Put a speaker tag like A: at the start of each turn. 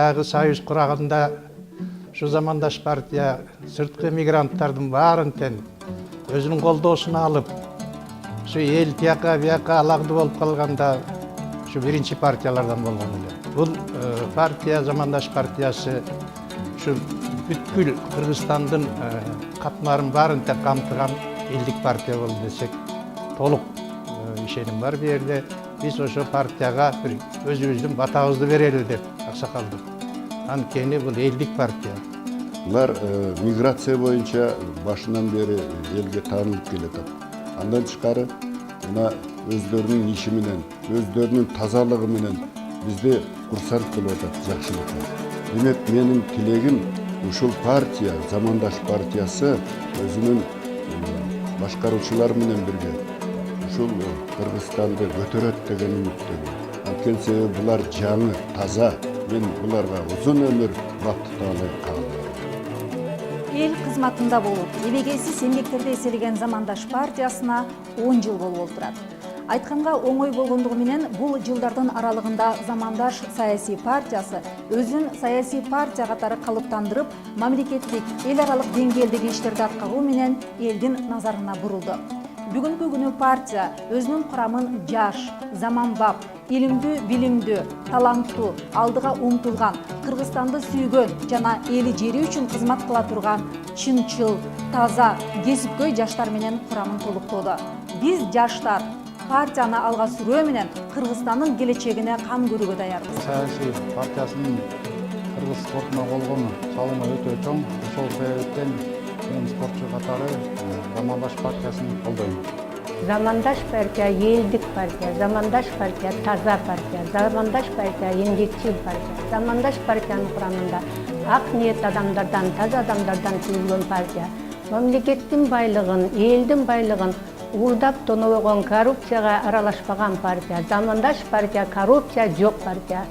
A: баягы союз кураганда ушу замандаш партия сырткы мигранттардын баарын тең өзүнүн колдоосуна алып, ушу эл тияка бияка алагды болуп калганда ушу биринчи партиялардан болгон эле. Бул партия, замандаш партиясы ушу бүткүл Кыргызстандын катмарын баарын тең камтыган элдик партия болду десек толук ишеним бар. Бу жерде биз ошо партияга бир өзүбүздүн батабызды берели деп аксакалдык. Анткени бул элдик партия.
B: Булар миграция боюнча башынан бери элге таанылып келатат. Андан тышкары мына өздөрүнүн иши менен, өздөрүнүн тазалыгы менен бизди курсант кылып атат, жакшылыкка. Демек менин тилегим ушул партия, замандаш партиясы өзүнүн башкаруучулары менен бирге ушул Кыргызстанды көтөрөт деген үмүттөмүн. Анткени себеби булар жаңы, таза. Мен буларга узун өмүр бактылык каалайм.
C: Эл кызматында болуп, эбегейсиз эмгектерди эселеген замандаш партиясына 10 жыл болуп олтурат. Айтканга оңой болгондугу менен бул жылдардын аралыгында замандаш саясий партиясы өзүн саясий партия катары калыптандырып, мамлекеттик, эл аралык деңгээлдеги иштерди аткаруу менен элдин назарына бурулду. Бүгүнкү күнү партия өзүнүн курамын жаш, заманбап, илимдүү, билимдүү, таланттуу, алдыга умтулган, Кыргызстанды сүйгөн жана эли жери үчүн кызмат кыла турган чынчыл, таза, кесипкөй жаштар менен курамын толуктоодо. Биз жаштар партияны алга сүрөө менен Кыргызстандын келечегине кам көрүүгө даярбыз.
D: Саясий партиясынын Кыргыз спортуна болгон салымы өтө чоң. Ошол себептен мен спортчу катары замандаш партиясын колдойм.
E: Замандаш партия элдик партия, замандаш партия таза партия, замандаш партия эмгекчил партия. Замандаш партиянын курамында ак ниет адамдардан, таза адамдардан түзүлгөн партия. Мамлекеттин байлыгын, элдин байлыгын уурдап тонобогон, коррупцияга аралашпаган партия. Замандаш партия коррупция жок партия.